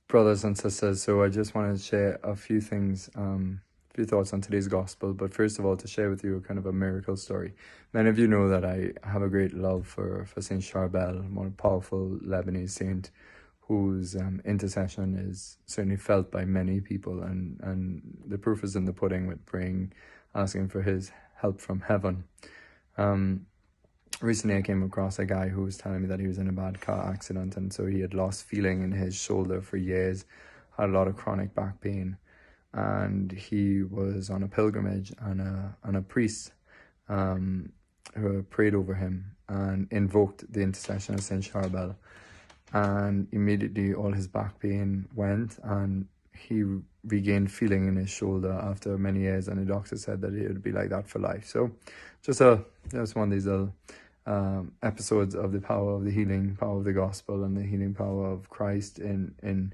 Brothers and sisters, so I just wanted to share a few things, a few thoughts on today's gospel. But first of all, to share with you kind of a miracle story. Many of you know that I have a great love for Saint Charbel, one powerful Lebanese saint whose intercession is certainly felt by many people, and the proof is in the pudding with praying, asking for his help from heaven. Recently I came across a guy who was telling me that he was in a bad car accident, and so he had lost feeling in his shoulder for years, had a lot of chronic back pain, and he was on a pilgrimage, and a priest who prayed over him and invoked the intercession of Saint Charbel, and immediately all his back pain went, and he regained feeling in his shoulder after many years, and the doctor said that it would be like that for life. So just one of these little episodes of the power of the healing power of the gospel and the healing power of Christ in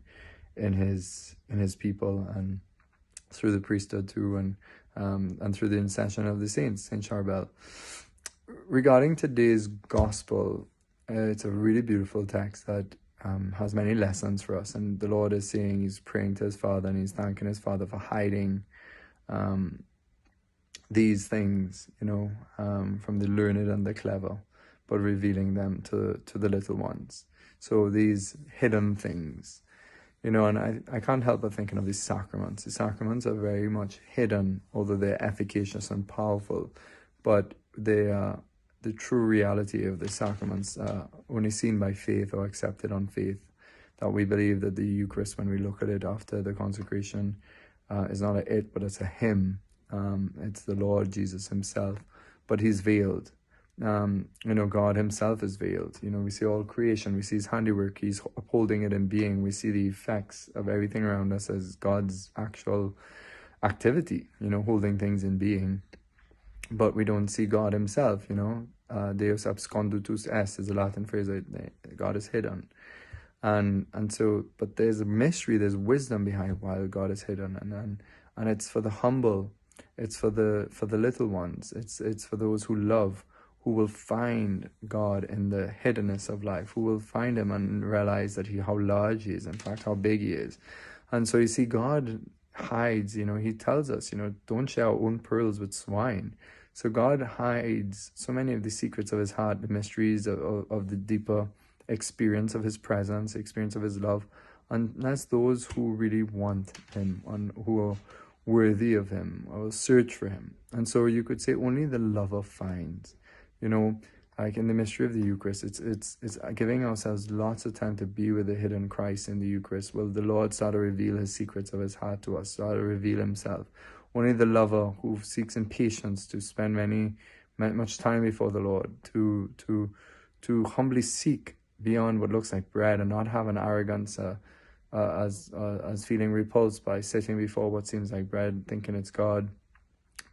his people, and through the priesthood too, and through the intercession of the saints, Saint Charbel. Regarding today's gospel, it's a really beautiful text that has many lessons for us, and the Lord is saying he's praying to his Father, and he's thanking his Father for hiding these things, from the learned and the clever, but revealing them to the little ones. So these hidden things, and I can't help but thinking of these sacraments. The sacraments are very much hidden, although they're efficacious and powerful, but they are the true reality of the sacraments only seen by faith or accepted on faith. That we believe that the Eucharist, when we look at it after the consecration, is not a it, but it's a him. It's the Lord Jesus himself, but he's veiled. God himself is veiled. We see all creation, we see his handiwork, he's upholding it in being. We see the effects of everything around us as God's actual activity, holding things in being. But we don't see God himself, Deus absconditus est is a Latin phrase, God is hidden. And so, but there's a mystery, there's wisdom behind why God is hidden, and it's for the humble, it's for the little ones, it's for those who love, who will find God in the hiddenness of life, who will find him and realize that how large he is, in fact, how big he is. And so you see, God hides, he tells us, don't share our own pearls with swine. So God hides so many of the secrets of his heart, the mysteries of the deeper experience of his presence, experience of his love, and that's those who really want him and who are worthy of him or search for him. And so you could say only the lover finds, like in the mystery of the Eucharist, it's giving ourselves lots of time to be with the hidden Christ in the Eucharist. Will the Lord start to reveal his secrets of his heart to us, start to reveal himself. Only the lover who seeks in patience to spend much time before the Lord, to humbly seek beyond what looks like bread, and not have an arrogance as feeling repulsed by sitting before what seems like bread, thinking it's God,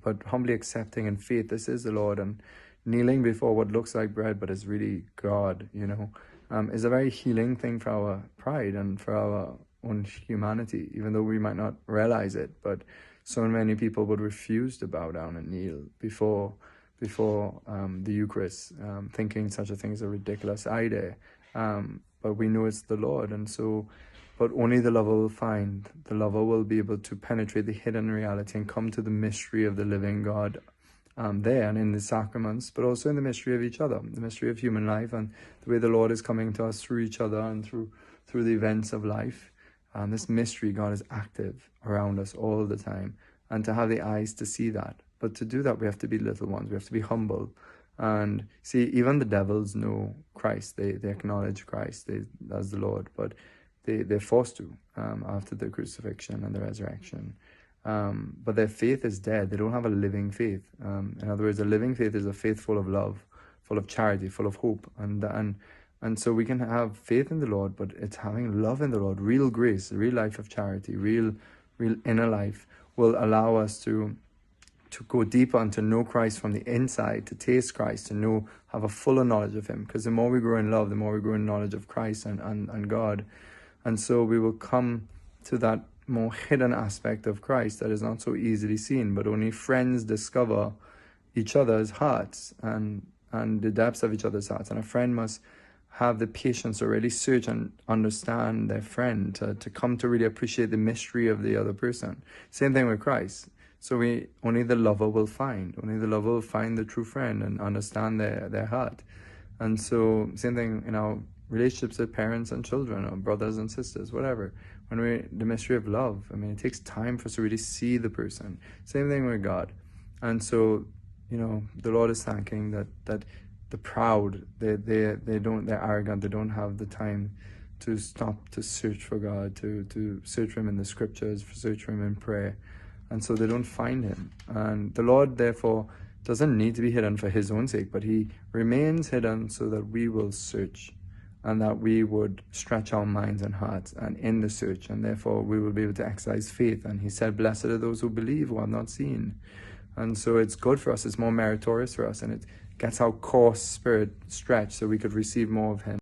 but humbly accepting in faith this is the Lord, and kneeling before what looks like bread but is really God, is a very healing thing for our pride and for our own humanity, even though we might not realize it. But so many people would refuse to bow down and kneel before the Eucharist, thinking such a thing is a ridiculous idea. But we know it's the Lord, and so, but only the lover will find. The lover will be able to penetrate the hidden reality and come to the mystery of the living God there and in the sacraments, but also in the mystery of each other, the mystery of human life, and the way the Lord is coming to us through each other and through the events of life. This mystery, God is active around us all the time, and to have the eyes to see that. But to do that, we have to be little ones. We have to be humble. And see, even the devils know Christ. They acknowledge Christ as the Lord, but they're forced to after the crucifixion and the resurrection. But their faith is dead. They don't have a living faith. In other words, a living faith is a faith full of love, full of charity, full of hope, and so we can have faith in the Lord, but it's having love in the Lord, real grace, real life of charity, real inner life will allow us to go deeper and to know Christ from the inside, to taste Christ, to have a fuller knowledge of him. Because the more we grow in love, the more we grow in knowledge of Christ and God. And so we will come to that more hidden aspect of Christ that is not so easily seen, but only friends discover each other's hearts and the depths of each other's hearts. And a friend must have the patience to really search and understand their friend, to come to really appreciate the mystery of the other person. Same thing with Christ. So only the lover will find the true friend and understand their heart. And so same thing in our relationships with parents and children, or brothers and sisters, whatever. The mystery of love, I mean, it takes time for us to really see the person. Same thing with God. And so, the Lord is thanking that the proud, they're arrogant, they don't have the time to stop to search for God, to search for him in the scriptures, search for him in prayer. And so they don't find him. And the Lord, therefore, doesn't need to be hidden for his own sake, but he remains hidden so that we will search, and that we would stretch our minds and hearts and in the search, and therefore we will be able to exercise faith. And he said, blessed are those who believe, who have not seen. And so it's good for us, it's more meritorious for us, and it gets our core spirit stretched so we could receive more of him.